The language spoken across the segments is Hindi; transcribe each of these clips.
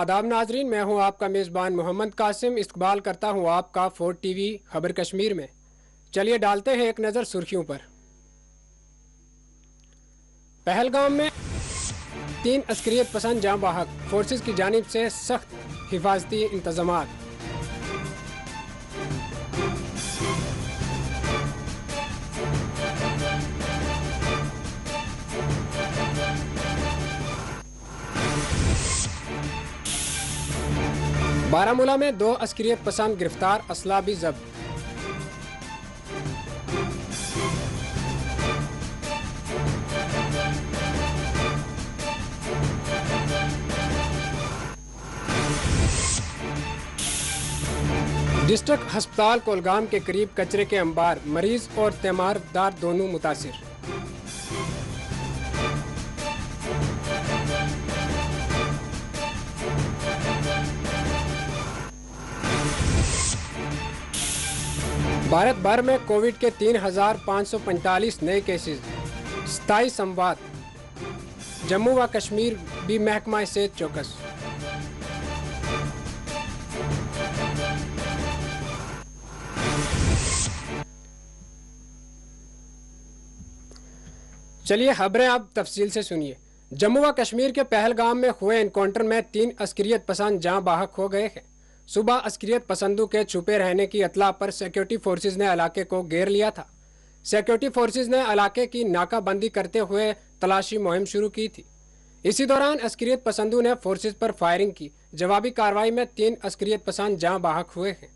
आदाब नाजरीन, मैं हूं आपका मेज़बान मोहम्मद कासिम। इस्तकबाल करता हूं आपका फोर्ट टीवी खबर कश्मीर में। चलिए डालते हैं एक नज़र सुर्खियों पर। पहलगाम में 3 अस्करियत पसंद जाँ बाहक, फोर्सेस की जानिब से सख्त हिफाजती इंतजामात। बारामूला में 2 अस्करियत पसंद गिरफ्तार, असला भी जब्त। डिस्ट्रिक्ट हस्पताल कोलगाम के करीब कचरे के अंबार, मरीज और तीमारदार दोनों मुतासिर। भारत भर में कोविड के 3,545 नए केसेस, 27 संवाद। जम्मू व कश्मीर भी महकमा सेहत चौकस। चलिए खबरें अब तफसील से सुनिए। जम्मू व कश्मीर के पहलगाम में हुए एनकाउंटर में 3 अस्करियत पसंद जाँ बाहक हो गए हैं। सुबह अस्करियत पसंदों के छुपे रहने की इतला पर सिक्योरिटी फोर्सेज ने इलाके को घेर लिया था। सिक्योरिटी फोर्सेज ने इलाके की नाकाबंदी करते हुए तलाशी मुहिम शुरू की थी। इसी दौरान अस्करियत पसंदों ने फोर्सेज पर फायरिंग की। जवाबी कार्रवाई में 3 अस्करियत पसंद जाँ बाहक हुए हैं।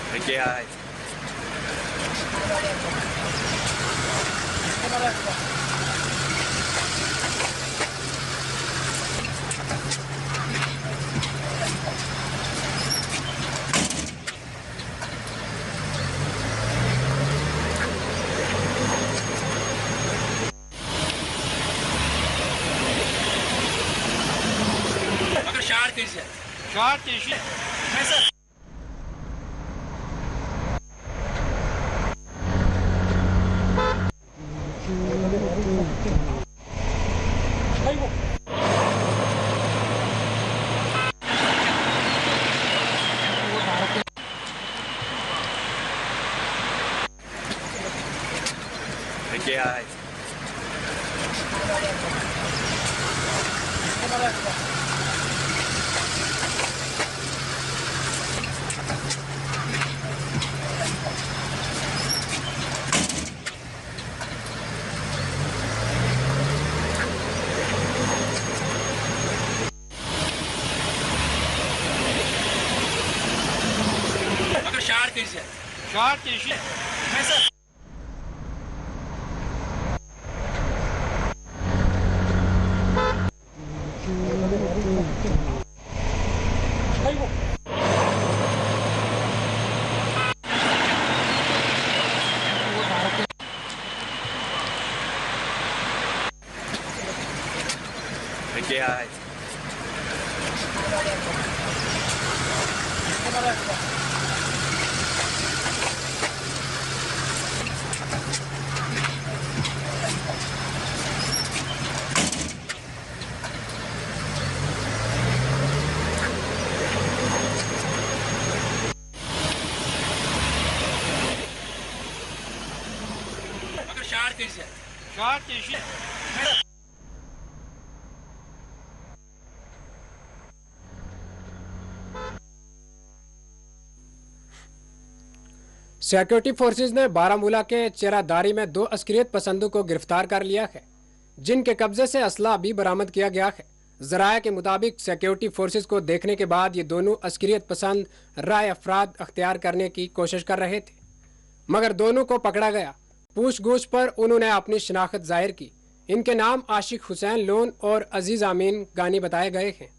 Okay. Şart yeşil. Mesela. Okay. Şart yeşil. Mesela. Okay. Şart yeşil. Security forces ने बारामूला के चेरादारी में 2 अस्करियत पसंदों को गिरफ्तार कर लिया है, जिनके कब्जे से असला भी बरामद किया गया है। जराये के मुताबिक सिक्योरिटी फोर्सेज को देखने के बाद ये दोनों अस्करियत पसंद राय अफराद अख्तियार करने की कोशिश कर रहे थे, मगर दोनों को पकड़ा गया। पूछगछ पर उन्होंने अपनी शिनाख्त जाहिर की। इनके नाम आशिक हुसैन लोन और अजीज अमीन गानी बताए गए हैं।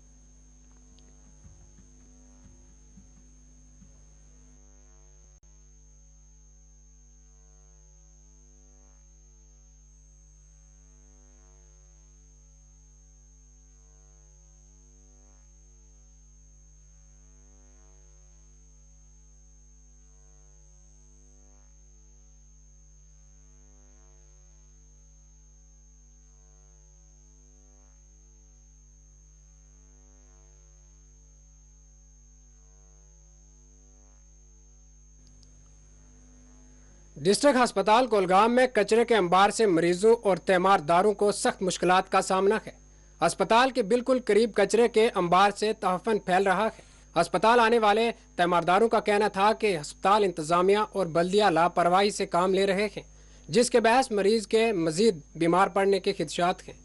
डिस्ट्रिक्ट अस्पताल कोलगाम में कचरे के अंबार से मरीजों और तीमारदारों को सख्त मुश्किलात का सामना है। अस्पताल के बिल्कुल करीब कचरे के अंबार से तहफ़न फैल रहा है। अस्पताल आने वाले तीमारदारों का कहना था कि अस्पताल इंतजामिया और बल्दिया लापरवाही से काम ले रहे हैं, जिसके बहस मरीज के मजीद बीमार पड़ने के खदशात हैं।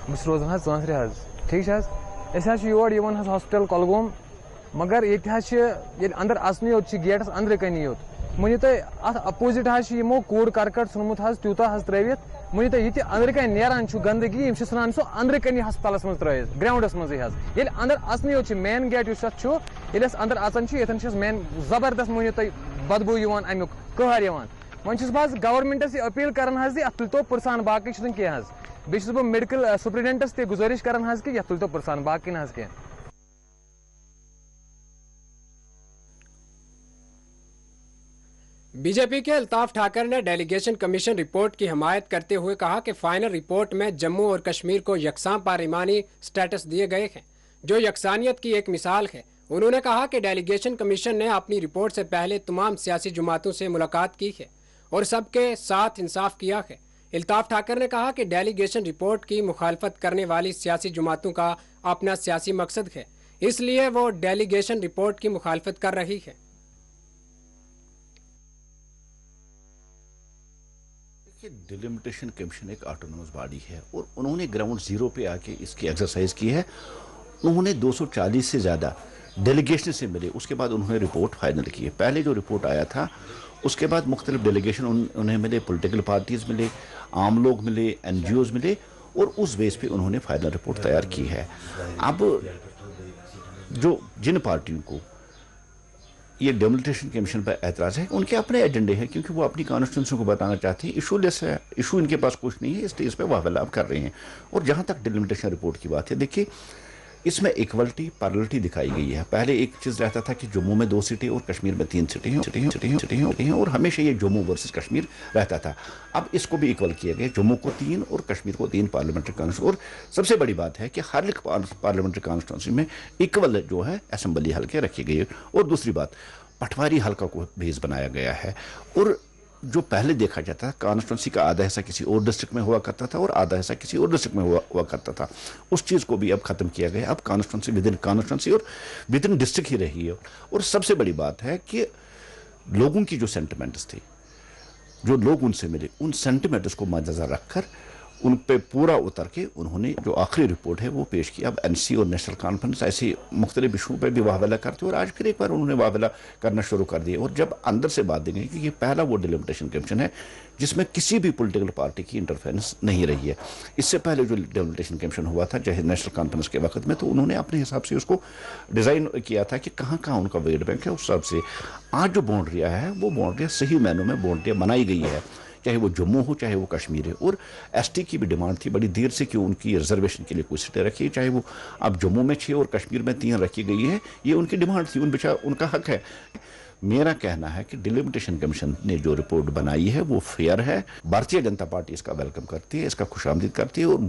बस रोजान ज़ांसरे ठीक योर हॉस्पिटल कोलगोम, मगर ये अंदर अचन योत गेटस अंदर कन योत वन तुम अपोजिट यमो कूड़ करकट नुमुत तूता त्रवित वन तुम अंदर कन नेरान गंदगी सान सो अंदर कन हस्पताल मज त्रवित ग्राउंडस मज अंदर अचन योत मेन गेट अंदर अचान ये मेन जबरदस्त वन तुम बदबू अमुक कहर वन बह गवर्नमेंटस अपील करान अत तुलो पुरसान बाकी कह बेस बह मेडिकल सुप्रिटेंडेंटस ते गुजारिश करान कि यह तुलो पुरसान बाकी ना कह। बीजेपी के अल्ताफ ठाकर ने डेलीगेशन कमीशन रिपोर्ट की हमायत करते हुए कहा कि फाइनल रिपोर्ट में जम्मू और कश्मीर को यकसां पार्लिमानी स्टेटस दिए गए हैं, जो यकसानियत की एक मिसाल है। उन्होंने कहा कि डेलीगेशन कमीशन ने अपनी रिपोर्ट से पहले तमाम सियासी जमातों से मुलाकात की है और सबके साथ इंसाफ किया है। अल्ताफ ठाकर ने कहा कि डेलीगेशन रिपोर्ट की मुखालफत करने वाली सियासी जमातों का अपना सियासी मकसद है, इसलिए वो डेलीगेशन रिपोर्ट की मुखालफत कर रही है। डिलिमिटेशन कमीशन एक ऑटोनोमस बॉडी है और उन्होंने ग्राउंड जीरो पे आके इसकी एक्सरसाइज की है। उन्होंने 240 से ज़्यादा डेलीगेशन से मिले, उसके बाद उन्होंने रिपोर्ट फाइनल की है। पहले जो रिपोर्ट आया था उसके बाद मुख्तलिफ डेलीगेशन उन्हें मिले, पॉलिटिकल पार्टीज़ मिले, आम लोग मिले, NGOs मिले और उस बेस पे उन्होंने फाइनल रिपोर्ट तैयार की है। अब जिन पार्टियों को ये डेमोलिटेशन कमीशन पर एतराज़ है, उनके अपने एजेंडे हैं, क्योंकि वो अपनी कॉन्स्टिट्यूंसी को बताना चाहते हैं इशूलेस है, इशू इनके पास कुछ नहीं है, इसलिए इस पर वाहवालाप कर रहे हैं। और जहाँ तक डेलिमिटेशन रिपोर्ट की बात है, देखिए इसमें इक्वलिटी पैरेललिटी दिखाई गई है। पहले एक चीज़ रहता था कि जम्मू में 2 सीटें और कश्मीर में 3 सीटें हैं और हमेशा ये जम्मू वर्सेस कश्मीर रहता था। अब इसको भी इक्वल किया गया, जम्मू को 3 और कश्मीर को 3 पार्लियामेंट्री कॉन्स्टिट्यूंसी। और सबसे बड़ी बात है कि हर एक पार्लियामेंट्री कॉन्स्टिट्यूंसी में इक्वल जो है असेंबली हल्के रखे गए। और दूसरी बात, पटवारी हल्का को बेस बनाया गया है। और जो पहले देखा जाता था कॉन्स्टिट्यूंसी का आधा हिस्सा किसी और डिस्ट्रिक्ट में हुआ करता था और आधा हिस्सा किसी और डिस्ट्रिक्ट में हुआ करता था, उस चीज़ को भी अब खत्म किया गया। अब कॉन्स्टिट्यूंसी विद इन कॉन्स्टिट्यूंसी और विद इन डिस्ट्रिक्ट ही रही है। और सबसे बड़ी बात है कि लोगों की जो सेंटिमेंट्स थी, जो लोग उनसे मिले, उन सेंटिमेंट्स को मद्देनजर रखकर उन पे पूरा उतर के उन्होंने जो आखिरी रिपोर्ट है वो पेश की। अब NC और नेशनल कॉन्फ्रेंस ऐसे मुख्तलिफ इशू पर भी वाहवाला करते और आज फिर एक बार उन्होंने वाहवाला करना शुरू कर दिया। और जब अंदर से बात देंगे कि ये पहला वो डिलिमिटेशन कमीशन है जिसमें किसी भी पॉलिटिकल पार्टी की इंटरफेरेंस नहीं रही है। इससे पहले जो डिलिमिटेशन कमीशन हुआ था चाहे नेशनल कॉन्फ्रेंस के वक्त में, तो उन्होंने अपने हिसाब से उसको डिज़ाइन किया था कि कहाँ कहाँ उनका वेट बैंक है, उस हिसाब से आज जो बाउंड्रियाँ है वो बाउंड्रियाँ सही मायनों में बाउंड्रियाँ बनाई गई है, चाहे वो जम्मू हो चाहे वो कश्मीर है। और ST की भी डिमांड थी बड़ी देर से कि उनकी रिजर्वेशन के लिए कुछ सीटें रखी, चाहे वो अब जम्मू में 6 और कश्मीर में 3 रखी गई है, ये उनकी डिमांड थी, उनका हक है। मेरा कहना है कि डिलिमिटेशन कमीशन ने जो रिपोर्ट बनाई है वो फेयर है। भारतीय जनता पार्टी इसका वेलकम करती है, इसका खुशामदीद करती है और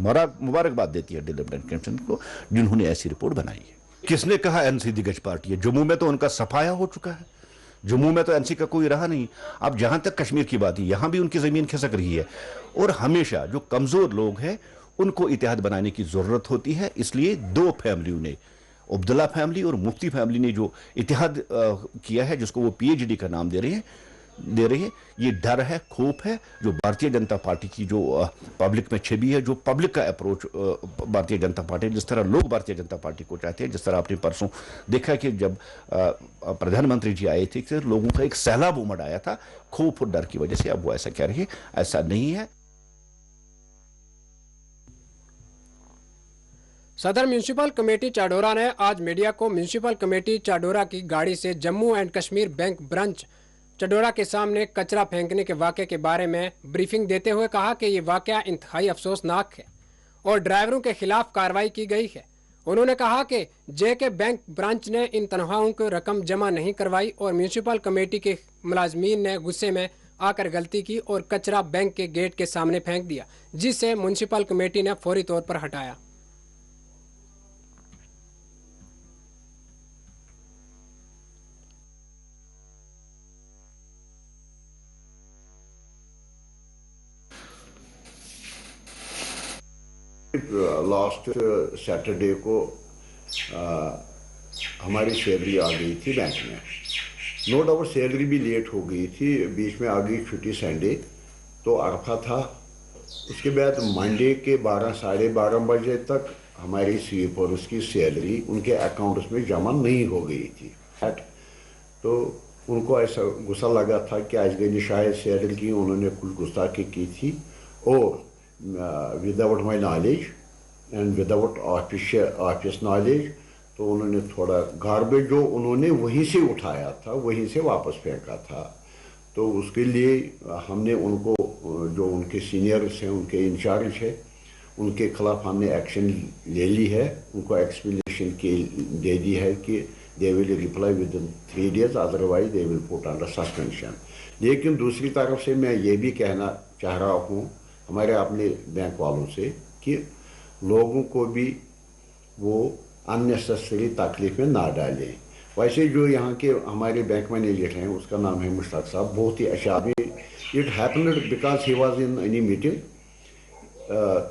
मुबारकबाद देती है डिलिमिटेशन कमीशन को जिन्होंने ऐसी रिपोर्ट बनाई है। किसने कहा NC दिग्गज पार्टी है? जम्मू में तो उनका सफाया हो चुका है, जम्मू में तो NC का कोई रहा नहीं। अब जहां तक कश्मीर की बात है, यहां भी उनकी जमीन खिसक रही है। और हमेशा जो कमजोर लोग हैं उनको इतिहाद बनाने की जरूरत होती है। इसलिए 2 फैमिलियों ने, अब्दुल्ला फैमिली और मुफ्ती फैमिली ने जो इतिहाद किया है, जिसको वो PhD का नाम दे रहे हैं, ये डर है, खौफ है। जो भारतीय जनता पार्टी की जो पब्लिक में छवि है, जो पब्लिक का अप्रोच भारतीय जनता पार्टी, जिस तरह लोग भारतीय जनता पार्टी को चाहते हैं, जिस तरह आपने परसों देखा कि जब प्रधानमंत्री जी आए थे तो लोगों का एक सैलाब उमड़ आया था खौफ और डर की वजह से। अब वो ऐसा कह रहे हैं, ऐसा नहीं है। सदर म्यूनिसिपल कमेटी चाडोरा ने आज मीडिया को म्यूनिसिपल कमेटी चाडोरा की गाड़ी से Jammu and Kashmir bank branch Chadoora के सामने कचरा फेंकने के वाक़े के बारे में ब्रीफिंग देते हुए कहा कि ये वाक़या इंतहाई अफसोसनाक है और ड्राइवरों के खिलाफ कार्रवाई की गई है। उन्होंने कहा कि JK बैंक ब्रांच ने इन तनख्वाहों को रकम जमा नहीं करवाई और म्यूनिसिपल कमेटी के मुलाजमीन ने गुस्से में आकर गलती की और कचरा बैंक के गेट के सामने फेंक दिया, जिससे म्यूनिसिपल कमेटी ने फौरी तौर पर हटाया। लास्ट सैटरडे को हमारी सैलरी आ गई थी बैंक में। नो डाउट सैलरी भी लेट हो गई थी, बीच में आ गई छुट्टी संडे, तो अरफा था। उसके बाद मंडे के 12 साढ़े 12 बजे तक हमारी स्वीपर्स की सैलरी उनके अकाउंट्स में जमा नहीं हो गई थी। तो उनको ऐसा गुस्सा लगा था कि आज गई शायद सैलरी की उन्होंने कुछ गुस्ताखी की थी और without my knowledge and without office knowledge, तो उन्होंने थोड़ा गार्बेज जो उन्होंने वहीं से उठाया था वहीं से वापस फेंका था। तो उसके लिए हमने उनको, जो उनके सीनियर्स हैं, उनके इंचार्ज है, उनके खिलाफ हमने एक्शन ले ली है। उनको एक्सप्लेनेशन दे दी है कि they will reply with in 3 days, otherwise they will put under suspension. लेकिन दूसरी तरफ से मैं ये भी कहना चाह रहा हूँ हमारे अपने बैंक वालों से कि लोगों को भी वो अननेसेसरी तकलीफ में ना डालें। वैसे जो यहाँ के हमारे बैंक मैनेजर हैं उसका नाम है मुश्ताक साहब, बहुत ही अच्छा आदमी। It happened because he was in any meeting,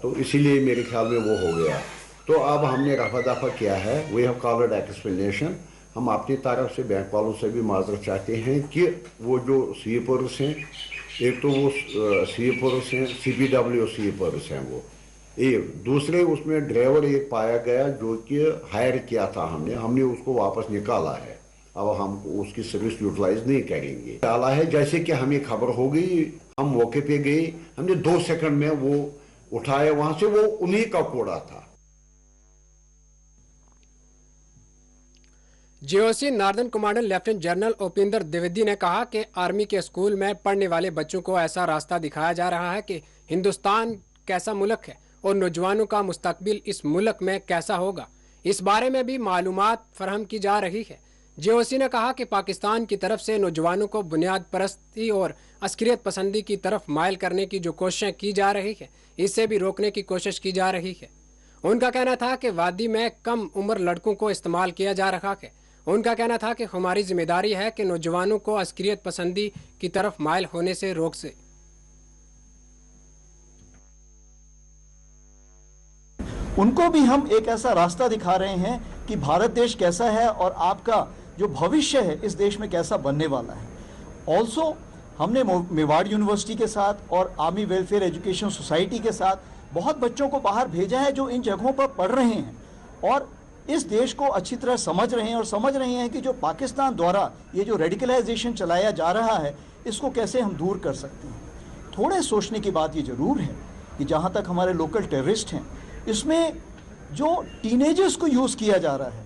तो इसीलिए मेरे ख्याल में वो हो गया। तो अब हमने रफा दफा किया है, वी हैव कॉल्ड एक्सप्लेनेशन। हम अपनी तरफ से बैंक वालों से भी माजरत चाहते हैं कि वो जो स्वीपर्स हैं, एक तो वो स्वीपर्स हैं, CPW स्वीपर्स हैं वो, एक दूसरे उसमें ड्राइवर एक पाया गया जो कि हायर किया था हमने उसको वापस निकाला है। अब हम उसकी सर्विस यूटिलाइज नहीं करेंगे। डाला है जैसे कि हमें खबर हो गई, हम मौके पे गए, हमने 2 सेकंड में वो उठाया वहां से, वो उन्हीं का कूड़ा था। GOC northern commander lieutenant general Upinder Dwivedi ने कहा कि आर्मी के स्कूल में पढ़ने वाले बच्चों को ऐसा रास्ता दिखाया जा रहा है कि हिंदुस्तान कैसा मुल्क है और नौजवानों का मुस्तकबिल इस मुल्क में कैसा होगा, इस बारे में भी मालूमात फराहम की जा रही है। जीओसी ने कहा कि पाकिस्तान की तरफ से नौजवानों को बुनियाद परस्ती और अस्करियत पसंदी की तरफ मायल करने की जो कोशिशें की जा रही है, इससे भी रोकने की कोशिश की जा रही है। उनका कहना था कि वादी में कम उम्र लड़कों को इस्तेमाल किया जा रहा है। उनका कहना था कि हमारी जिम्मेदारी है कि नौजवानों को अस्करियत पसंदी की तरफ मायल होने से रोक से। उनको भी हम एक ऐसा रास्ता दिखा रहे हैं कि भारत देश कैसा है और आपका जो भविष्य है इस देश में कैसा बनने वाला है। ऑल्सो हमने मेवाड़ यूनिवर्सिटी के साथ और आर्मी वेलफेयर एजुकेशन सोसाइटी के साथ बहुत बच्चों को बाहर भेजा है जो इन जगहों पर पढ़ रहे हैं और इस देश को अच्छी तरह समझ रहे हैं और समझ रहे हैं कि जो पाकिस्तान द्वारा ये जो रेडिकलाइजेशन चलाया जा रहा है इसको कैसे हम दूर कर सकते हैं। थोड़े सोचने की बात ये ज़रूर है कि जहाँ तक हमारे लोकल टेररिस्ट हैं, इसमें जो टीनेजर्स को यूज़ किया जा रहा है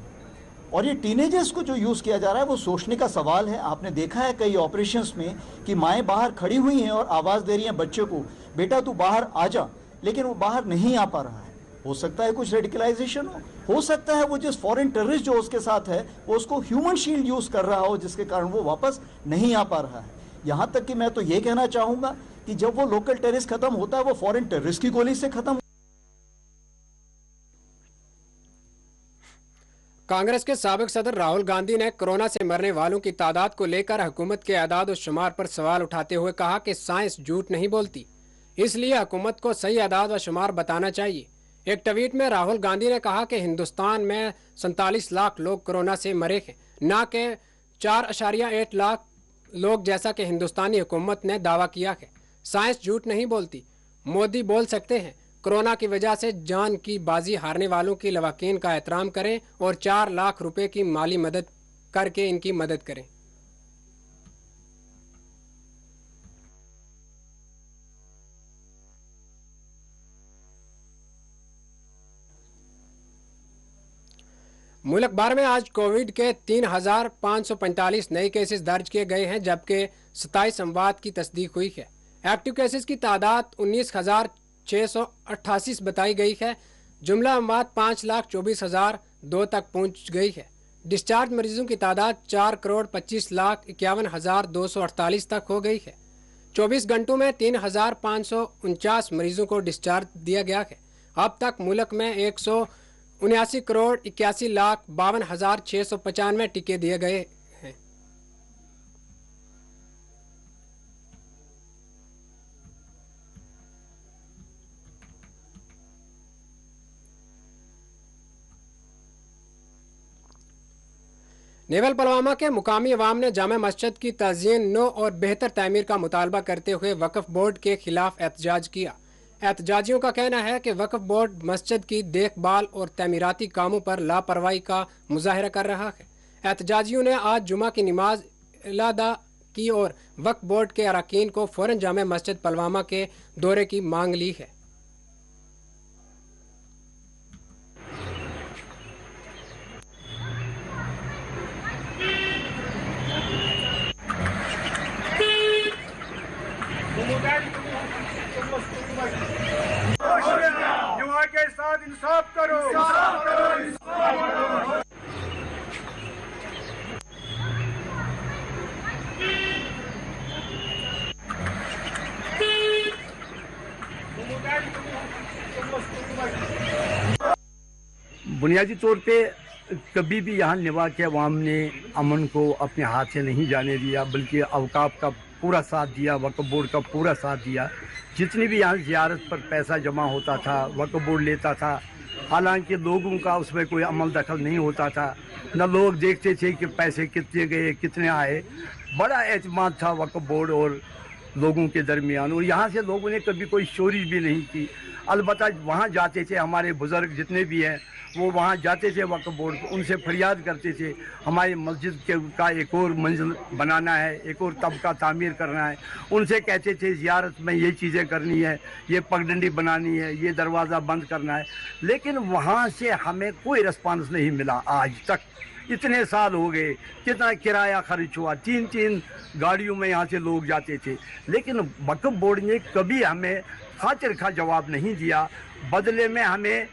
और ये टीनेजर्स को जो यूज़ किया जा रहा है वो सोचने का सवाल है। आपने देखा है कई ऑपरेशंस में कि माएँ बाहर खड़ी हुई हैं और आवाज़ दे रही हैं बच्चे को, बेटा तू बाहर आ जा, लेकिन वो बाहर नहीं आ पा रहा है। हो सकता है कुछ रेडिकलाइजेशन हो सकता है वो जिस फॉरेन टेररिस्ट जो उसके साथ है वो उसको ह्यूमन शील्ड यूज़ कर रहा हो जिसके कारण वो वापस नहीं आ पा रहा है। यहाँ तक कि मैं तो ये कहना चाहूँगा कि जब वो लोकल टेररिस्ट खत्म होता है वो फॉरेन टेररिस्ट की गोली से खत्म। कांग्रेस के साबिक सदर राहुल गांधी ने कोरोना से मरने वालों की तादाद को लेकर हुकूमत के आदाद और शुमार पर सवाल उठाते हुए कहा कि साइंस झूठ नहीं बोलती, इसलिए हुकूमत को सही आदाद व शुमार बताना चाहिए। एक ट्वीट में राहुल गांधी ने कहा कि हिंदुस्तान में 47 लाख लोग कोरोना से मरे हैं, न कि 4.8 लाख लोग जैसा कि हिंदुस्तानी हुकूमत ने दावा किया है। साइंस झूठ नहीं बोलती। मोदी बोल सकते हैं कोरोना की वजह से जान की बाजी हारने वालों की लवाकीन का एहतराम करें और 4 लाख रुपए की माली मदद करके इनकी मदद करें। मुल्क भर में आज कोविड के 3,545 नए केसेस दर्ज किए गए हैं, जबकि 27 अमवात की तस्दीक हुई है। एक्टिव केसेस की तादाद 19,688 बताई गई है। जुमला अमवात 5,24,002 तक पहुंच गई है। डिस्चार्ज मरीजों की तादाद 4,25,51,248 तक हो गई है। 24 घंटों में 3,549 मरीजों को डिस्चार्ज दिया गया है। अब तक मुल्क में 179,81,52,695 टीके दिए गए हैं। नेवल पुलवामा के मुकामी अवाम ने जामा मस्जिद की तज़यीन नो और बेहतर तामीर का मुतालबा करते हुए वक्फ बोर्ड के खिलाफ एहतजाज किया। एहतजाजियों का कहना है कि वक्फ बोर्ड मस्जिद की देखभाल और तमीराती कामों पर लापरवाही का मुजाहिरा कर रहा है। एहतजाजियों ने आज जुमा की नमाज अदा की और वक्फ बोर्ड के अरकान को फौरन जामा मस्जिद पुलवामा के दौरे की मांग ली है। युवा के साथ इंसाफ करो। बुनियादी तौर पे कभी भी यहाँ निभा के अवाम ने अमन को अपने हाथ से नहीं जाने दिया, बल्कि अवकाफ का पूरा साथ दिया, वक्फ बोर्ड का पूरा साथ दिया। जितनी भी यहाँ ज़ियारत पर पैसा जमा होता था वक्फ बोर्ड लेता था, हालांकि लोगों का उसमें कोई अमल दखल नहीं होता था, न लोग देखते थे कि पैसे कितने गए कितने आए। बड़ा एतमाद था वक्फ बोर्ड और लोगों के दरमियान, और यहाँ से लोगों ने कभी कोई चोरी भी नहीं की। अलबत्ता वहाँ जाते थे, हमारे बुज़ुर्ग जितने भी हैं वो वहाँ जाते थे वक्फ बोर्ड को, उनसे फरियाद करते थे हमारी मस्जिद का एक और मंजिल बनाना है, एक और तबका तामीर करना है। उनसे कहते थे ज़ियारत में ये चीज़ें करनी है, ये पगडंडी बनानी है, ये दरवाज़ा बंद करना है, लेकिन वहाँ से हमें कोई रिस्पांस नहीं मिला आज तक। इतने साल हो गए, कितना किराया खर्च हुआ, 3-3 गाड़ियों में यहाँ से लोग जाते थे, लेकिन वक्फ बोर्ड ने कभी हमें खातिर खा जवाब नहीं दिया। बदले में हमें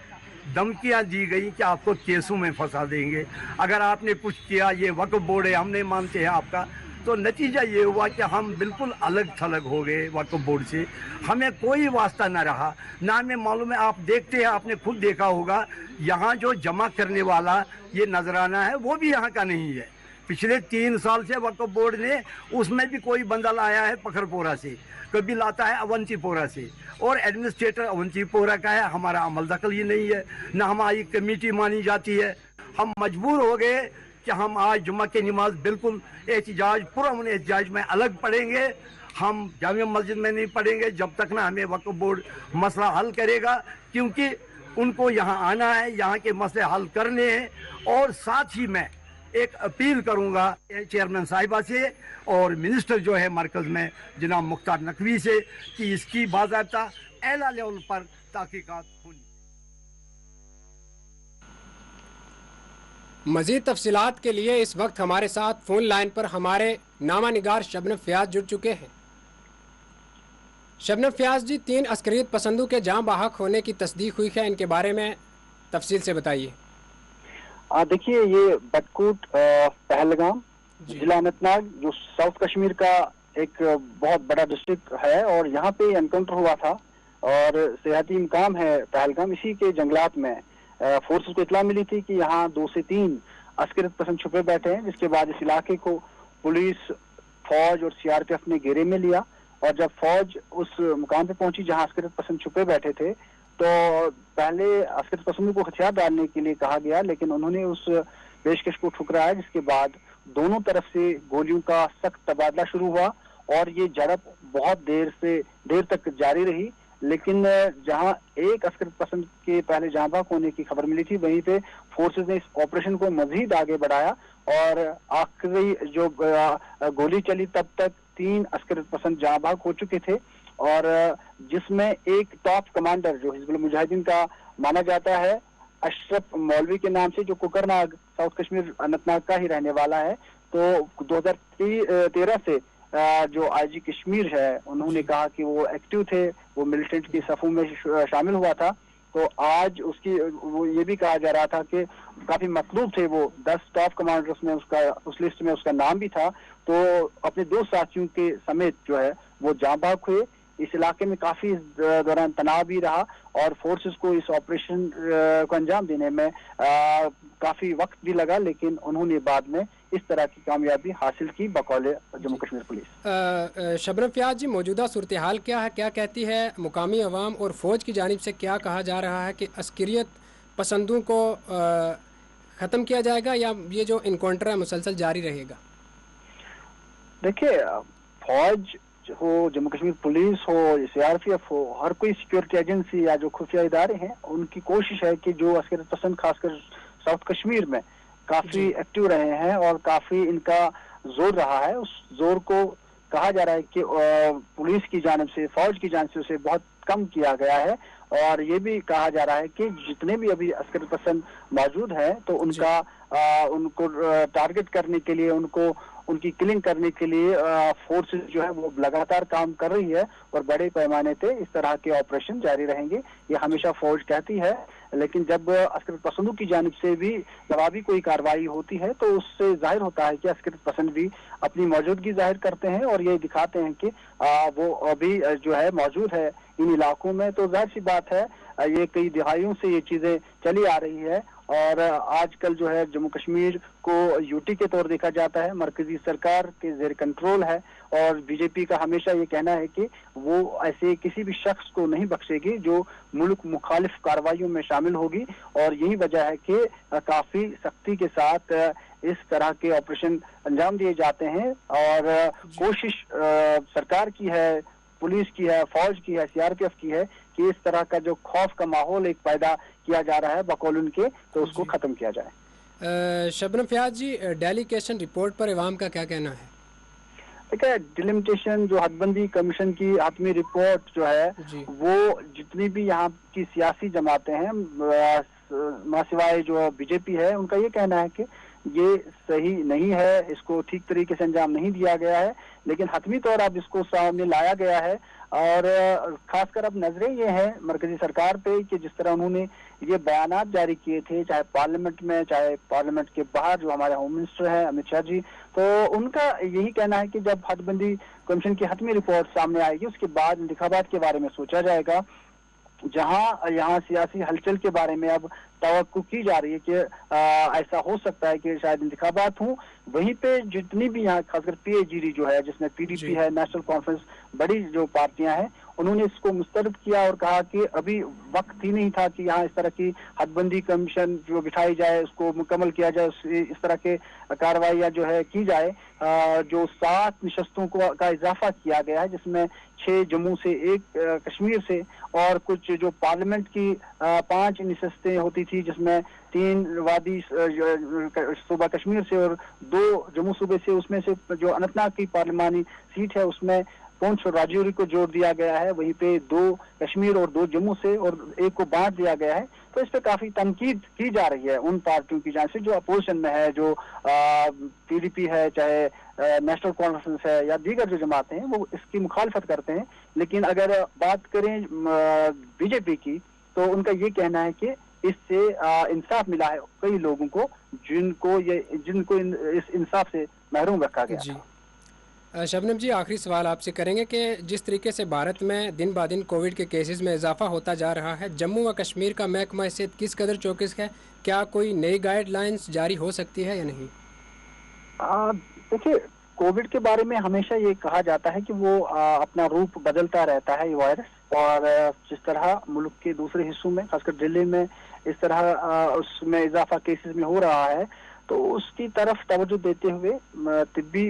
धमकियाँ दी गई कि आपको केसों में फंसा देंगे अगर आपने कुछ किया, ये वक्फ बोर्ड है, हम नहीं मानते हैं आपका। तो नतीजा ये हुआ कि हम बिल्कुल अलग थलग हो गए वक्फ बोर्ड से, हमें कोई वास्ता न रहा, ना हमें मालूम है। आप देखते हैं, आपने खुद देखा होगा, यहाँ जो जमा करने वाला ये नजराना है वो भी यहाँ का नहीं है। पिछले 3 साल से वक्फ बोर्ड ने उसमें भी कोई बंदा लाया है पखरपोरा से, कभी लाता है अवंतीपोरा से, और एडमिनिस्ट्रेटर अवंतीपोरा का है। हमारा अमल दखल ही नहीं है, ना हमारी कमेटी मानी जाती है। हम मजबूर हो गए कि हम आज जुम्मा की नमाज बिल्कुल एहतिजाज, पुरअमन एहतिजाज में अलग पढ़ेंगे। हम जामिया मस्जिद में नहीं पढ़ेंगे जब तक ना हमें वक्फ बोर्ड मसला हल करेगा, क्योंकि उनको यहाँ आना है, यहाँ के मसले हल करने हैं। और साथ ही मैं एक अपील करूंगा चेयरमैन साहिबा से और मिनिस्टर जो है मरकज़ में जनाब मुख्तार नकवी से कि इसकी बाज़ाब्ता एला लेवल पर तहकीकात होनी। मज़ीद तफसीलात के लिए इस वक्त हमारे साथ फ़ोन लाइन पर हमारे नामा निगार शबनम फ़याज़ जुड़ चुके हैं। शबनम फ़याज़ जी, 3 अस्करियत पसंदों के जाँ बाहक होने की तस्दीक हुई है, इनके बारे में तफसील से बताइए। देखिए, ये बटकूट पहलगाम जिला अनंतनाग जो साउथ कश्मीर का एक बहुत बड़ा डिस्ट्रिक्ट है, और यहाँ पे एनकाउंटर हुआ था और सियाहती मुकाम है पहलगाम। इसी के जंगलात में फोर्सेस को इतला मिली थी कि यहाँ 2 से 3 अस्करियत पसंद छुपे बैठे हैं, जिसके बाद इस इलाके को पुलिस, फौज और सीआरपीएफ ने घेरे में लिया। और जब फौज उस मुकाम पे पहुंची जहाँ अस्करियत पसंद छुपे बैठे थे, तो पहले अस्करियत पसंदों को हथियार डालने के लिए कहा गया, लेकिन उन्होंने उस पेशकश को ठुकराया, जिसके बाद दोनों तरफ से गोलियों का सख्त तबादला शुरू हुआ और ये झड़प बहुत देर तक जारी रही। लेकिन जहां एक अस्करियत पसंद के पहले जाँ बाहक होने की खबर मिली थी, वहीं पे फोर्सेस ने इस ऑपरेशन को मजीद आगे बढ़ाया और आखिरी जो गोली चली तब तक 3 अस्करियत पसंद जाँ बाहक हो चुके थे, और जिसमें एक टॉप कमांडर जो हिजबुल मुजाहिदीन का माना जाता है, अशरफ मौलवी के नाम से, जो कुकरनाग साउथ कश्मीर अनंतनाग का ही रहने वाला है। तो 2013 से जो आईजी कश्मीर है, उन्होंने कहा कि वो एक्टिव थे, वो मिलिटेंट की सफों में शामिल हुआ था। तो आज वो ये भी कहा जा रहा था कि काफी मतलूब थे वो, 10 टॉप कमांडर्स में उस लिस्ट में उसका नाम भी था। तो अपने 2 साथियों के समेत जो है वो जाँ बाहक हुए। इस इलाके में काफी इस दौरान तनाव भी रहा और फोर्सेस को इस ऑपरेशन को अंजाम देने में काफी वक्त भी लगा, लेकिन उन्होंने बाद में इस तरह की कामयाबी हासिल की बकौले जम्मू कश्मीर पुलिस। शबनम फ़याज़ जी, मौजूदा सूरत हाल क्या है, क्या कहती है मुकामी अवाम और फौज की जानिब से? क्या कहा जा रहा है कि अस्करियत पसंदों को ख़त्म किया जाएगा या ये जो इनकाउंटर है मुसलसल जारी रहेगा? देखिए, फौज हो, जम्मू कश्मीर पुलिस हो, सीआरपीएफ हो, हर कोई सिक्योरिटी एजेंसी या जो खुफिया इदारे हैं, उनकी कोशिश है कि जो अस्करियत पसंद खासकर साउथ कश्मीर में काफी एक्टिव रहे हैं और काफी इनका जोर रहा है, उस जोर को कहा जा रहा है कि पुलिस की जानिब से, फौज की जानिब से उसे बहुत कम किया गया है। और ये भी कहा जा रहा है कि जितने भी अभी अस्करियत पसंद मौजूद हैं, तो उनको टारगेट करने के लिए, उनकी किलिंग करने के लिए फोर्सेस जो है वो लगातार काम कर रही है और बड़े पैमाने पे इस तरह के ऑपरेशन जारी रहेंगे, ये हमेशा फौज कहती है। लेकिन जब अस्करियत पसंदों की जानिब से भी जवाबी कोई कार्रवाई होती है, तो उससे जाहिर होता है कि अस्करियत पसंद भी अपनी मौजूदगी जाहिर करते हैं और ये दिखाते हैं कि वो अभी जो है मौजूद है इन इलाकों में। तो जाहिर सी बात है, ये कई दिहाइयों से ये चीजें चली आ रही है और आजकल जो है जम्मू कश्मीर को यूटी के तौर देखा जाता है, मरकजी सरकार के जेर कंट्रोल है और बीजेपी का हमेशा ये कहना है कि वो ऐसे किसी भी शख्स को नहीं बख्शेगी जो मुल्क मुखालिफ कार्रवाइयों में शामिल होगी। और यही वजह है कि काफी सख्ती के साथ इस तरह के ऑपरेशन अंजाम दिए जाते हैं और कोशिश सरकार की है, पुलिस की है, फौज की है, सीआरपीएफ की है कि इस तरह का जो खौफ का माहौल एक पैदा किया जा रहा है बकौल उनके, तो उसको खत्म किया जाए। शबनम फयाज जी, डेलीगेशन रिपोर्ट पर इवाम का क्या कहना है? देखिए, डिलिमिटेशन जो हदबंदी कमीशन की आत्मी रिपोर्ट जो है वो जितनी भी यहाँ की सियासी जमातें हैं सिवाय जो बीजेपी है, उनका ये कहना है कि ये सही नहीं है, इसको ठीक तरीके से अंजाम नहीं दिया गया है, लेकिन हतमी तौर अब इसको सामने लाया गया है। और खासकर अब नजरें ये हैं मरकजी सरकार पे कि जिस तरह उन्होंने ये बयानात जारी किए थे, चाहे पार्लियामेंट में चाहे पार्लियामेंट के बाहर, जो हमारे होम मिनिस्टर हैं अमित शाह जी, तो उनका यही कहना है कि जब हदबंदी कमीशन की हतमी रिपोर्ट सामने आएगी उसके बाद इंतखाबात के बारे में सोचा जाएगा। जहां यहाँ सियासी हलचल के बारे में अब तवक्को की जा रही है कि ऐसा हो सकता है कि शायद इंतखाबात हों, वहीं पे जितनी भी यहाँ खासकर पीएजीडी जो है, जिसमें पीडीपी है, नेशनल कॉन्फ्रेंस, बड़ी जो पार्टियां हैं, उन्होंने इसको मुस्तरद किया और कहा कि अभी वक्त ही नहीं था कि यहाँ इस तरह की हदबंदी कमीशन जो बिठाई जाए, उसको मुकम्मल किया जाए, इस तरह के कार्रवाइयाँ जो है की जाए। जो 7 निशस्तों का इजाफा किया गया है, जिसमें 6 जम्मू से, 1 कश्मीर से और कुछ जो पार्लियामेंट की 5 निशस्तें होती थी, जिसमें 3 वादी सूबा कश्मीर से और 2 जम्मू सूबे से, उसमें से जो अनंतनाग की पार्लिमानी सीट है उसमें पुंछ और राजौरी को जोड़ दिया गया है, वहीं पे 2 कश्मीर और 2 जम्मू से और 1 को बांट दिया गया है। तो इस पे काफी तनकीद की जा रही है उन पार्टियों की जान से जो अपोजिशन में है, जो पीडीपी है, चाहे नेशनल कॉन्फ्रेंस है या दीगर जो जमातें हैं, वो इसकी मुखालफत करते हैं। लेकिन अगर बात करें बीजेपी की, तो उनका ये कहना है कि इससे इंसाफ मिला है कई लोगों को जिनको इस इंसाफ से महरूम रखा गया। शबनम जी, आखिरी सवाल आपसे करेंगे कि जिस तरीके से भारत में दिन ब दिन कोविड के केसेस में इजाफा होता जा रहा है, जम्मू व कश्मीर का महकमा सेहत किस कदर चौकस है? क्या कोई नई गाइडलाइंस जारी हो सकती है या नहीं? देखिए, कोविड के बारे में हमेशा ये कहा जाता है कि वो अपना रूप बदलता रहता है ये वायरस, और जिस तरह मुल्क के दूसरे हिस्सों में, खासकर दिल्ली में इस तरह उसमें इजाफा केसेस में हो रहा है, तो उसकी तरफ तवज्जो देते हुए तिब्बी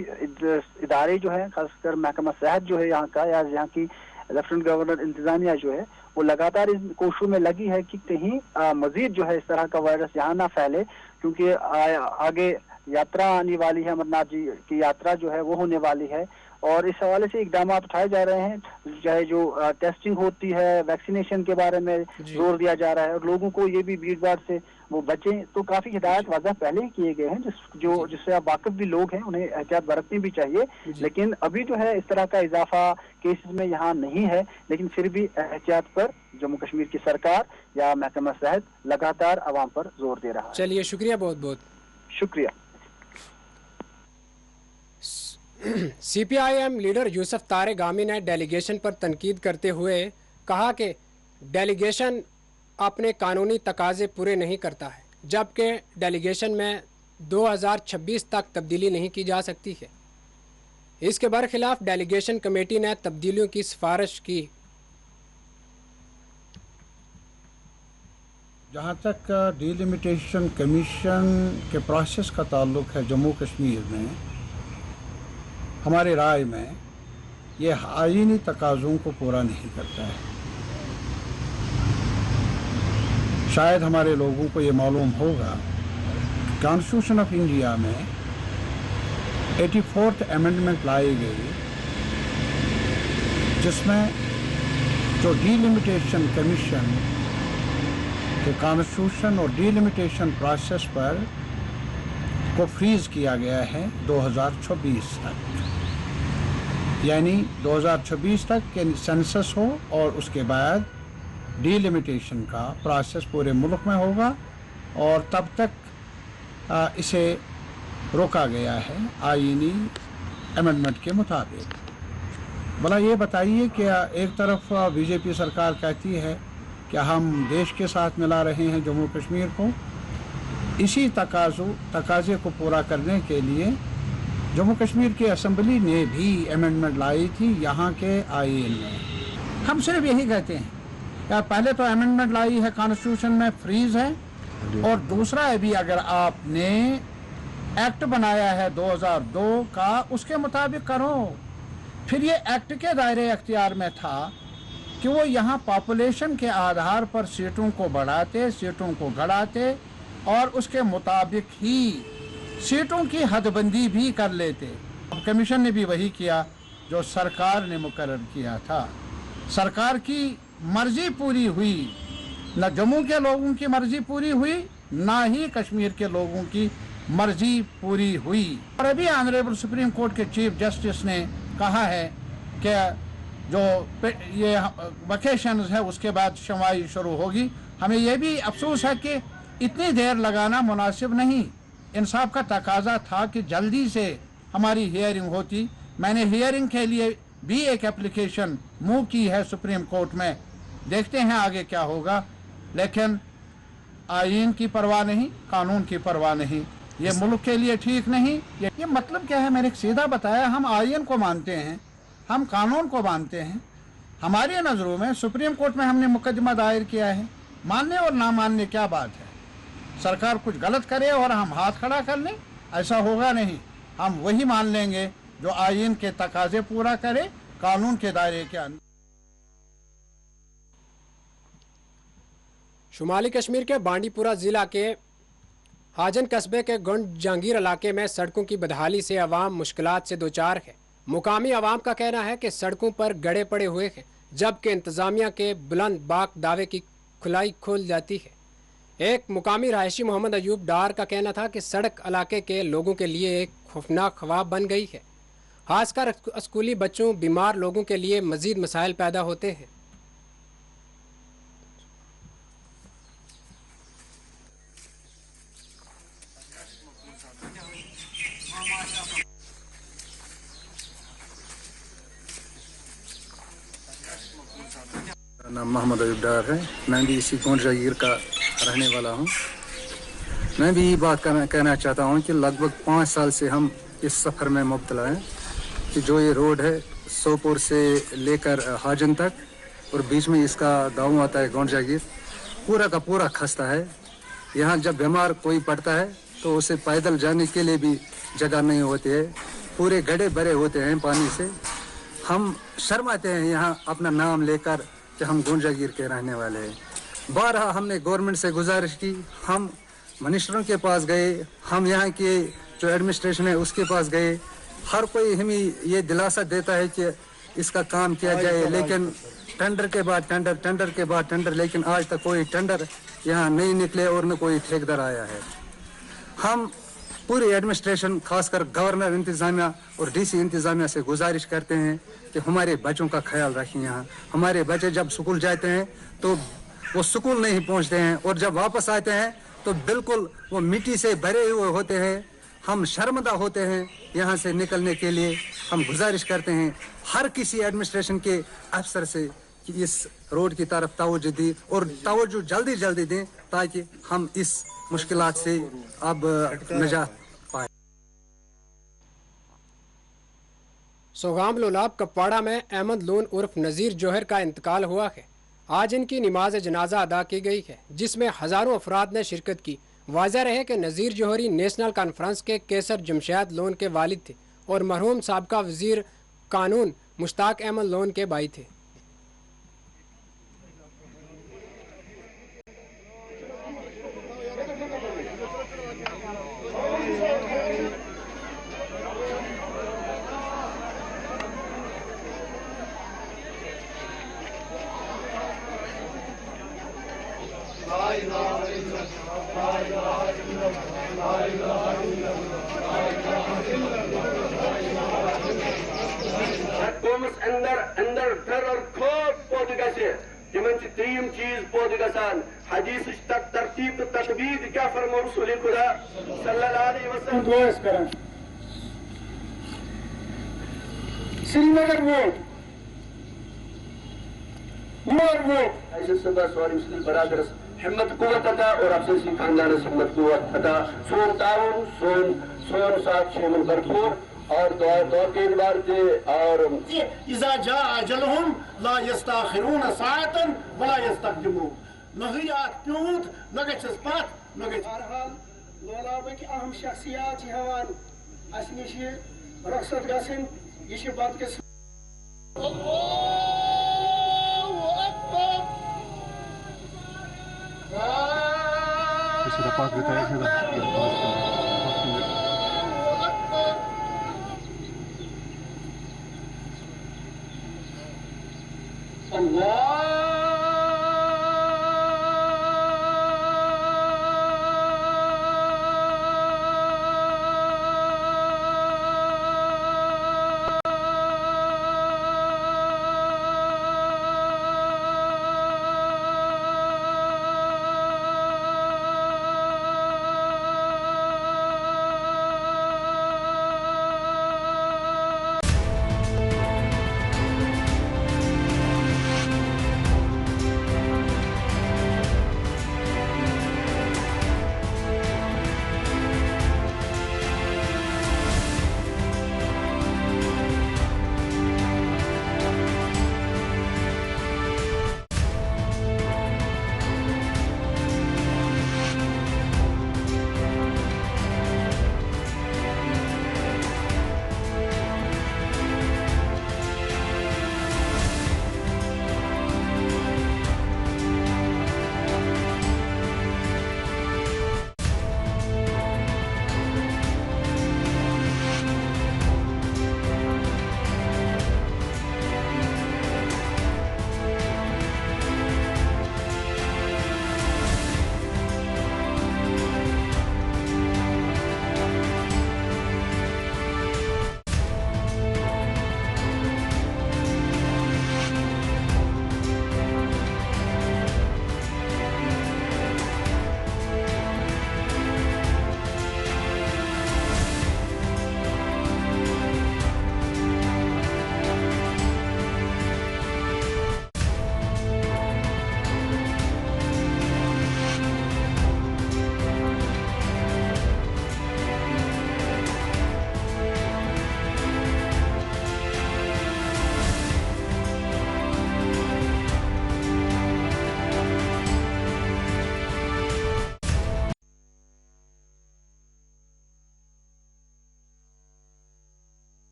इदारे जो है, खासकर महकमा सेहत जो है यहाँ का, या यहाँ की लेफ्टिनेंट गवर्नर इंतजामिया जो है, वो लगातार इन कोशिशों में लगी है कि कहीं मजीद जो है इस तरह का वायरस यहाँ ना फैले, क्योंकि आगे यात्रा आने वाली है, अमरनाथ जी की यात्रा जो है वो होने वाली है, और इस हवाले से इकदाम उठाए जा रहे हैं, चाहे जो टेस्टिंग होती है, वैक्सीनेशन के बारे में जोर दिया जा रहा है, और लोगों को ये भी भीड़ भाड़ से वो बचें। तो काफी हिदायत वाज़ह पहले ही किए गए हैं, जिससे आप वाकिफ भी लोग हैं, उन्हें एहतियात बरतनी भी चाहिए। लेकिन अभी जो है इस तरह का इजाफा केसेस में यहाँ नहीं है, लेकिन फिर भी एहतियात पर जम्मू कश्मीर की सरकार या महकमा सेहत लगातार आवाम पर जोर दे रहा है। चलिए, शुक्रिया, बहुत बहुत शुक्रिया। सीपीआईएम लीडर यूसुफ तारेगामी ने डेलीगेशन पर तनकीद करते हुए कहा कि डेलीगेशन अपने कानूनी तकाजे पूरे नहीं करता है, जबकि डेलीगेशन में 2026 तक तब्दीली नहीं की जा सकती है। इसके बरखिलाफ डेलीगेशन कमेटी ने तब्दीलियों की सिफारिश की। जहाँ तक डिलिमिटेशन कमीशन के प्रोसेस का ताल्लुक है जम्मू कश्मीर में, हमारे राय में ये आईनी तकाज़ों को पूरा नहीं करता है। शायद हमारे लोगों को ये मालूम होगा, कॉन्स्टिट्यूशन ऑफ इंडिया में 84th अमेंडमेंट लाई गई, जिसमें जो डिलिमिटेशन कमीशन के कॉन्स्टिट्यूशन और डिलिमिटेशन प्रोसेस पर को फ्रीज किया गया है 2026 तक, यानी 2026 तक के सेंसस हो और उसके बाद डिलिमिटेशन का प्रोसेस पूरे मुल्क में होगा, और तब तक इसे रोका गया है आईनी अमेंडमेंट के मुताबिक। भला ये बताइए कि एक तरफ बीजेपी सरकार कहती है कि हम देश के साथ मिला रहे हैं जम्मू कश्मीर को, इसी तकाजे को पूरा करने के लिए जम्मू कश्मीर की असम्बली ने भी अमेंडमेंट लाई थी यहाँ के आईन में। हम सिर्फ यही कहते हैं यार, पहले तो अमेंडमेंट लाई है कॉन्स्टिट्यूशन में, फ्रीज है, और दूसरा अभी अगर आपने एक्ट बनाया है 2002 का, उसके मुताबिक करो। फिर ये एक्ट के दायरे अख्तियार में था कि वो यहाँ पॉपुलेशन के आधार पर सीटों को बढ़ाते, सीटों को घटाते और उसके मुताबिक ही सीटों की हदबंदी भी कर लेते। कमीशन ने भी वही किया जो सरकार ने मुकर्रर किया था। सरकार की मर्जी पूरी हुई, न जम्मू के लोगों की मर्जी पूरी हुई, ना ही कश्मीर के लोगों की मर्जी पूरी हुई। और अभी ऑनरेबल सुप्रीम कोर्ट के चीफ जस्टिस ने कहा है कि जो ये वकेशंस है उसके बाद सुनवाई शुरू होगी। हमें यह भी अफसोस है कि इतनी देर लगाना मुनासिब नहीं। इंसाफ का तकाजा था कि जल्दी से हमारी हियरिंग होती। मैंने हियरिंग के लिए भी एक एप्लीकेशन मूव की है सुप्रीम कोर्ट में, देखते हैं आगे क्या होगा। लेकिन आईन की परवाह नहीं, कानून की परवाह नहीं, ये मुल्क के लिए ठीक नहीं। ये मतलब क्या है, मैंने सीधा बताया, हम आईन को मानते हैं, हम कानून को मानते हैं। हमारी नज़रों में सुप्रीम कोर्ट में हमने मुकदमा दायर किया है, मानने और ना मानने क्या बात है। सरकार कुछ गलत करे और हम हाथ खड़ा कर लें, ऐसा होगा नहीं। हम वही मान लेंगे जो आईन के तकाजे पूरा करे, कानून के दायरे के अंदर। शुमाली कश्मीर के बांडीपुरा जिला के हाजन कस्बे के गुंड जहांगीर इलाके में सड़कों की बदहाली से अवाम मुश्किलात से दोचार है। मुकामी अवाम का कहना है कि सड़कों पर गड़े पड़े हुए हैं, जबकि इंतजामिया के बुलंद बाक दावे की खुलाई खुल जाती है। एक मुकामी रहायशी मोहम्मद अयूब डार का कहना था कि सड़क इलाके के लोगों के लिए एक खौफनाक ख्वाब बन गई है। खासकर स्कूली बच्चों, बीमार लोगों के लिए मजीद मसाइल पैदा होते हैं। नाम मोहम्मद अयूब डार है। मैं भी इसी गोंड जागीर का रहने वाला हूँ। मैं भी ये बात कहना चाहता हूँ कि लगभग 5 साल से हम इस सफ़र में मुब्तला हैं कि जो ये रोड है सोपोर से लेकर हाजन तक और बीच में इसका गाँव आता है गोंड जागीर, पूरा का पूरा खस्ता है। यहाँ जब बीमार कोई पड़ता है तो उसे पैदल जाने के लिए भी जगह नहीं होती है, पूरे गड्ढे भरे होते हैं पानी से। हम शर्माते हैं यहाँ अपना नाम लेकर कि हम गोंड जागीर के रहने वाले हैं। बारहा हमने गवर्नमेंट से गुजारिश की, हम मिनिस्टरों के पास गए, हम यहाँ के जो एडमिनिस्ट्रेशन है उसके पास गए। हर कोई हमें ये दिलासा देता है कि इसका काम किया जाए, लेकिन टेंडर के बाद टेंडर, टेंडर के बाद टेंडर, लेकिन आज तक कोई टेंडर यहाँ नहीं निकले और न कोई ठेकेदार आया है। हम पूरी एडमिनिस्ट्रेशन, खासकर गवर्नर इंतज़ामिया और डीसी इंतज़ामिया से गुजारिश करते हैं कि हमारे बच्चों का ख्याल रखें। यहाँ हमारे बच्चे जब स्कूल जाते हैं तो वो स्कूल नहीं पहुँचते हैं और जब वापस आते हैं तो बिल्कुल वो मिट्टी से भरे हुए होते हैं। हम शर्मदा होते हैं यहाँ से निकलने के लिए। हम गुजारिश करते हैं हर किसी एडमिनिस्ट्रेशन के अफसर से कि इस रोड की तरफ तवज्जो दें और तवज्जो जल्दी जल्दी दें ताकि हम इस मुश्किलात से अब निजात पाए। सोगाम लोलाब कपवाड़ा में अहमद लून उर्फ नज़ीर जोहर का इंतकाल हुआ है। आज इनकी नमाज जनाजा अदा की गई है, जिसमें हज़ारों अफराद ने शिरकत की। वाज़ह रहे कि नज़ीर जोहरी नेशनल कॉन्फ्रेंस के केसर जमशेद लोन के वालिद थे और मरहूम साबका वज़ीर कानून मुश्ताक अहमद लोन के भाई थे। अंदर अंदर डर और खौफ पौध गए तिमन त्रीम चीज पौध गसान हदीस तक तरतीब तकबीर क्या फरमो रसूल खुदा सल्लल्लाहु अलैहि वसल्लम श्रीनगर वोट ऐसे सुबह सवारी मुस्लिम बरादर हिम्मत कुवत अता और अफसर खानदान हिम्मत कुवत अता सोन ताउन सोन साथ शेमन भरपूर और दो के बार से और इज़ा जा अजलहुम ला यस्ताखिरून साअतन वला यस्तक़दिमून नहियात प्यूत नगचस पात नगच बहरहाल लोलाबक अहम शख्सियात हवान असनिश रखसत गसिन ये बदकिस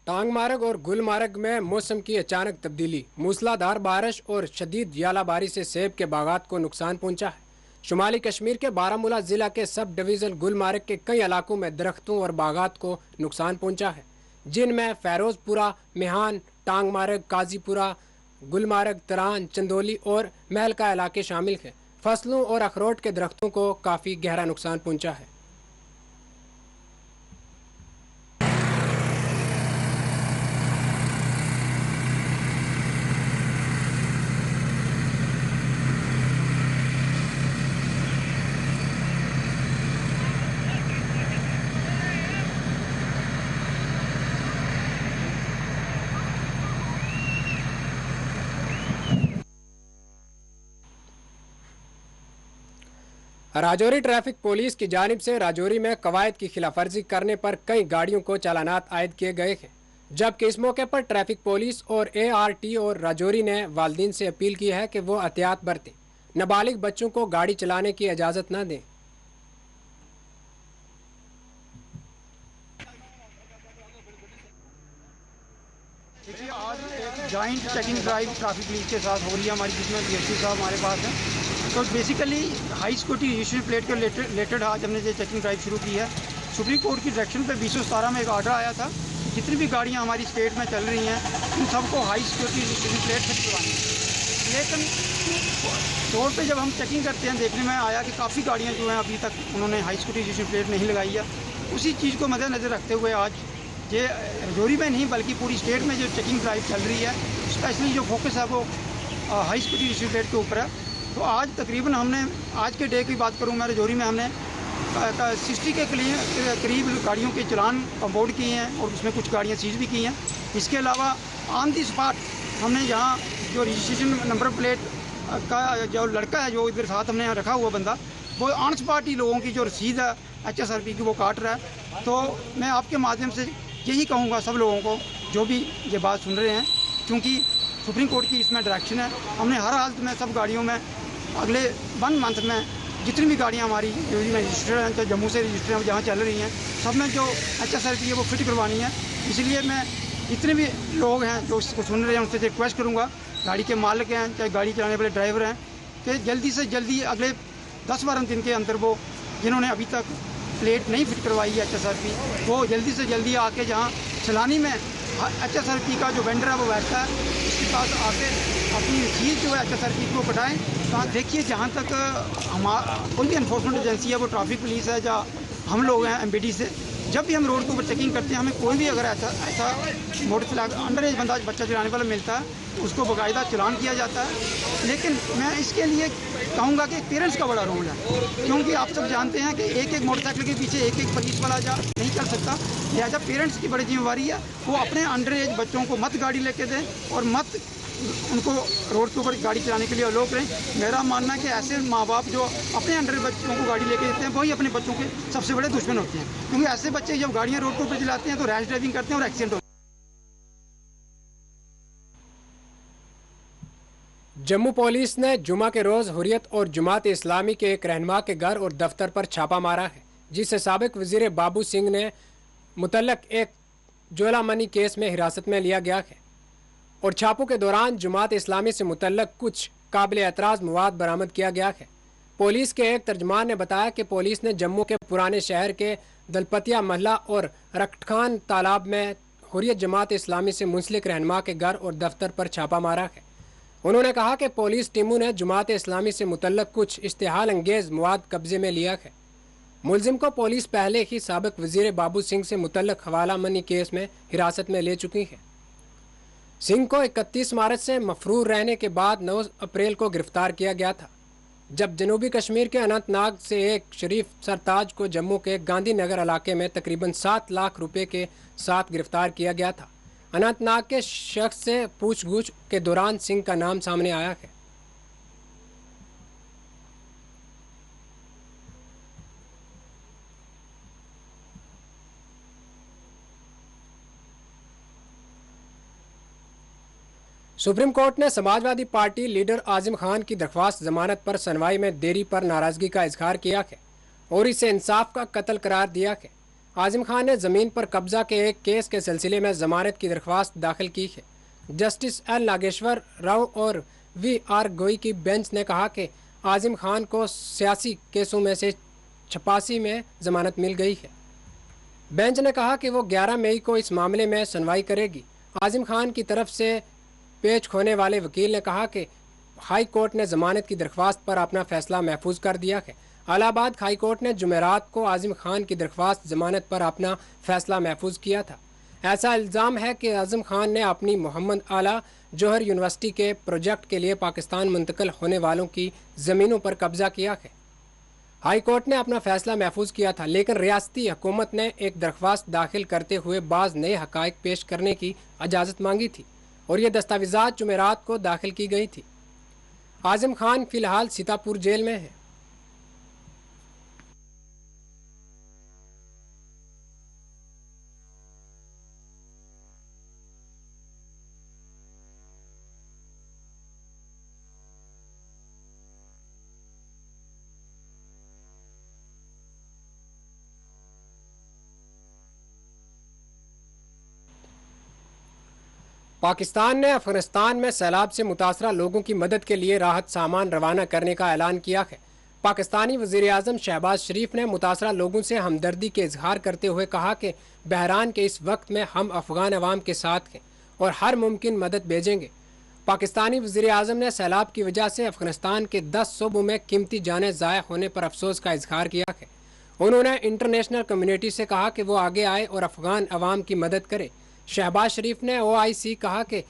टांगमार्ग और गुलमार्ग में मौसम की अचानक तब्दीली, मूसलाधार बारिश और शदीद यालाबारी से सेब के बागात को नुकसान पहुंचा है। शुमाली कश्मीर के बारामूला ज़िला के सब डिवीज़न गुलमार्ग के कई इलाकों में दरख्तों और बागात को नुकसान पहुंचा है, जिनमें फ़ैरोज़पुरा, मेहान, टांगमार्ग, काजीपुरा, गुलमार्ग, तरान, चंदोली और महलका इलाके शामिल हैं। फसलों और अखरोट के दरख्तों को काफ़ी गहरा नुकसान पहुंचा है। राजौरी ट्रैफिक पुलिस की जानिब से राजौरी में कवायद की खिलाफवर्जी करने पर कई गाड़ियों को चालानात आयद किए गए हैं, जबकि इस मौके पर ट्रैफिक पुलिस और ART और राजौरी ने वालिदैन से अपील की है कि वो एहतियात बरतें, नाबालिग बच्चों को गाड़ी चलाने की इजाज़त न दें। देखिए, आज एक joint checking drive traffic police के साथ हो रही है हमारी, जिसमें DSP साहब हमारे पास हैं। तो basically high security registration plate के रिलेटेड आज हमने ये चेकिंग ड्राइव शुरू की है। सुप्रीम कोर्ट की डायरेक्शन पे 2017 में एक ऑर्डर आया था, जितनी भी गाड़ियाँ हमारी स्टेट में चल रही हैं उन सबको हाई सिक्योरिटी रजिस्ट्रेशन प्लेट से करवानी है। लेकिन तौर पे जब हम चेकिंग करते हैं, देखने में आया कि काफ़ी गाड़ियाँ जो हैं अभी तक उन्होंने हाई सिक्योरिटी रजिस्ट्रेशन प्लेट नहीं लगाई है। उसी चीज़ को मद्देनज़र रखते हुए आज ये राजौरी में नहीं बल्कि पूरी स्टेट में जो चेकिंग ड्राइव चल रही है, स्पेशली जो फोकस है वो हाई सिक्योरिटी रजिस्ट्रेशन प्लेट के ऊपर है। तो आज तकरीबन हमने आज के डे की बात करूँ मैं रजौरी में हमने 60 के करीब गाड़ियों के चलान कंपाउंड किए हैं और उसमें कुछ गाड़ियाँ सीज भी की हैं। इसके अलावा ऑन दी स्पॉट हमने यहाँ जो रजिस्ट्रेशन नंबर प्लेट का जो लड़का है जो इधर साथ हमने यहाँ रखा हुआ बंदा, वो ऑन स्पॉट ही लोगों की जो रसीद है HSRP की वो काट रहा है। तो मैं आपके माध्यम से यही कहूँगा सब लोगों को जो भी ये बात सुन रहे हैं, क्योंकि सुप्रीम कोर्ट की इसमें डायरेक्शन है, हमने हर हालत में सब गाड़ियों में अगले 1 मंथ में जितनी भी गाड़ियाँ हमारी जो रजिस्टर्ड हैं, चाहे जम्मू से रजिस्टर्ड हैं, जहाँ चल रही हैं, सब में जो HSRP है वो फिट करवानी है। इसलिए मैं जितने भी लोग हैं जो इसको सुन रहे हैं उनसे रिक्वेस्ट करूँगा, गाड़ी के मालिक हैं चाहे गाड़ी चलाने वाले ड्राइवर हैं, कि जल्दी से जल्दी अगले 10-12 दिन के अंदर वो जिन्होंने अभी तक प्लेट नहीं फिट करवाई है HSRP, वो जल्दी से जल्दी आके जहाँ चलानी में HSRP का जो वेंडर है वो बैठता है उसके पास आके अपनी चीज़ जो है HSRP को कटाएँ। तो देखिए जहाँ तक हमारा कोई भी इन्फोर्समेंट एजेंसी है, वो ट्रैफिक पुलिस है या हम लोग हैं MPD से, जब भी हम रोड के ऊपर चेकिंग करते हैं हमें कोई भी अगर ऐसा मोटर चला अंडर एज बंदा बच्चा चलाने वाला मिलता है तो उसको बाकायदा चलान किया जाता है। लेकिन मैं इसके लिए कहूँगा कि पेरेंट्स का बड़ा रोल है, क्योंकि आप सब जानते हैं कि एक मोटरसाइकिल के पीछे एक पुलिस वाला जा नहीं चल सकता। लिहाजा पेरेंट्स की बड़ी जिम्मेवारी है, वो अपने अंडर एज बच्चों को मत गाड़ी लेके दें और मत उनको रोड के ऊपर गाड़ी चलाने के लिए अलो करें। मेरा मानना है कि ऐसे माँ बाप जो अपने अंडर बच्चों को गाड़ी लेके देते हैं वही अपने बच्चों के सबसे बड़े दुश्मन होते हैं, क्योंकि ऐसे बच्चे जब गाड़ियाँ रोड के ऊपर चलाते हैं तो रैश ड्राइविंग करते हैं और एक्सीडेंट होते हैं। जम्मू पुलिस ने जुमा के रोज़ हुर्रियत और जमात इस्लामी के एक रहनुमा के घर और दफ्तर पर छापा मारा है, जिसे साबिक वज़ीर बाबू सिंह ने मुतल्लक एक ज्वेला मनी केस में हिरासत में लिया गया है और छापों के दौरान जमात इस्लामी से मुतल्लक कुछ काबिल एतराज़ मवाद बरामद किया गया है। पुलिस के एक तर्जमान ने बताया कि पुलिस ने जम्मू के पुराने शहर के दलपतिया महला और रखटखान तालाब में हुर्रियत जमात इस्लामी से मुंसलिक रहनुमा के घर और दफ्तर पर छापा मारा है। उन्होंने कहा कि पुलिस टीमों ने जमात इस्लामी से मुतल्लक कुछ इश्तिहाल अंगेज़ मवाद कब्जे में लिया है। मुलजिम को पुलिस पहले ही साबिक वज़ीर बाबू सिंह से मुतल्लक हवाला मनी केस में हिरासत में ले चुकी है। सिंह को 31 मार्च से मफरूर रहने के बाद 9 अप्रैल को गिरफ्तार किया गया था, जब जनूबी कश्मीर के अनंतनाग से एक शरीफ सरताज को जम्मू के गांधी नगर इलाके में तकरीबन 7 लाख रुपए के साथ गिरफ्तार किया गया था। अनंतनाग के शख्स से पूछगछ के दौरान सिंह का नाम सामने आया है। सुप्रीम कोर्ट ने समाजवादी पार्टी लीडर आजिम खान की दरख्वास्त जमानत पर सुनवाई में देरी पर नाराजगी का इजहार किया है और इसे इंसाफ का कत्ल करार दिया है। आजिम खान ने ज़मीन पर कब्जा के एक केस के सिलसिले में जमानत की दरख्वास्त दाखिल की है। जस्टिस एल नागेश्वर राव और VR गोई की बेंच ने कहा कि आजिम खान को सियासी केसों में से 86 में जमानत मिल गई है। बेंच ने कहा कि वो 11 मई को इस मामले में सुनवाई करेगी। आजिम खान की तरफ से पेश होने वाले वकील ने कहा कि हाई कोर्ट ने जमानत की दरख्वास्त पर अपना फैसला महफूज कर दिया है। इलाहाबाद हाई कोर्ट ने जुमेरात को आजिम खान की दरख्वास्त जमानत पर अपना फैसला महफूज किया था। ऐसा इल्ज़ाम है कि आजिम खान ने अपनी मोहम्मद आला जौहर यूनिवर्सिटी के प्रोजेक्ट के लिए पाकिस्तान मुंतकिल होने वालों की ज़मीनों पर कब्जा किया है। हाई कोर्ट ने अपना फैसला महफूज किया था, लेकिन रियासती हुकूमत ने एक दरख्वास्त दाखिल करते हुए बाज़ नए हक़ाइक़ पेश करने की इजाज़त मांगी थी और ये दस्तावेज़ात जुमेरात को दाखिल की गई थी। आजिम खान फ़िलहाल सीतापुर जेल में है। पाकिस्तान ने अफगानिस्तान में सैलाब से मुतासरा लोगों की मदद के लिए राहत सामान रवाना करने का ऐलान किया है। पाकिस्तानी वज़ीर आज़म शहबाज शरीफ ने मुतासरा लोगों से हमदर्दी के इजहार करते हुए कहा कि बहरान के इस वक्त में हम अफगान अवाम के साथ हैं और हर मुमकिन मदद भेजेंगे। पाकिस्तानी वज़ीर आज़म ने सैलाब की वजह से अफगानिस्तान के 10 सूबों में कीमती जानें ज़ाया होने पर अफसोस का इजहार किया है। उन्होंने इंटरनेशनल कम्युनिटी से कहा कि वो आगे आए और अफगान अवाम की मदद करे। शहबाज शरीफ ने OIC कहा कि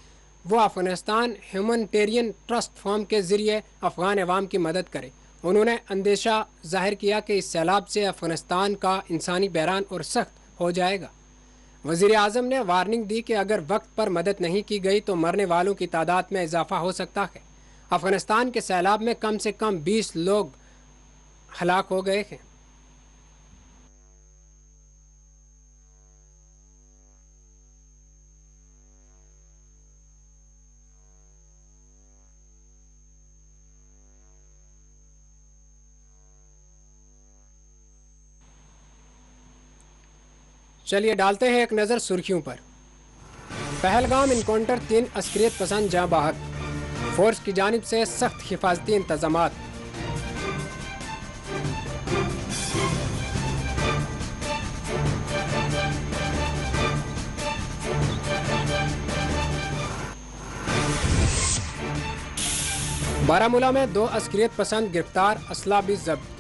वो अफगानिस्तान ह्यूमनिटेरियन ट्रस्ट फॉर्म के ज़रिए अफ़गान अवाम की मदद करे। उन्होंने अंदेशा जाहिर किया कि इस सैलाब से अफ़गानिस्तान का इंसानी बहरान और सख्त हो जाएगा। वज़ीर आज़म ने वार्निंग दी कि अगर वक्त पर मदद नहीं की गई तो मरने वालों की तादाद में इजाफा हो सकता है। अफ़गानिस्तान के सैलाब में कम से कम 20 लोग हलाक हो गए हैं। चलिए डालते हैं एक नज़र सुर्खियों पर। पहलगाम इनकाउंटर 3 अस्करियत पसंद जाँ बाहक, फोर्स की जानिब से सख्त हिफाजती इंतजामात। बारामूला में 2 अस्करियत पसंद गिरफ्तार, असला भी जब्त।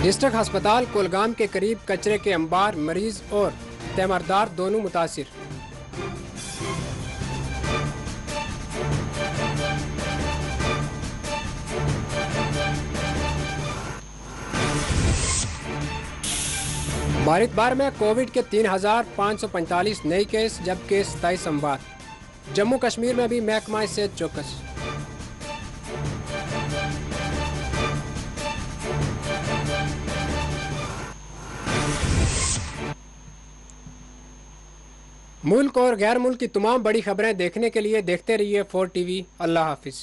डिस्ट्रिक्ट अस्पताल कोलगाम के करीब कचरे के अंबार, मरीज और तीमारदार दोनों मुतासिर। बारितबार में कोविड के 3545 नए केस, जबकि 27 अमवात। जम्मू कश्मीर में भी महकमा से चौकस। मुल्क और गैर मुल्क की तमाम बड़ी खबरें देखने के लिए देखते रहिए 4 TV। अल्लाह हाफिज़।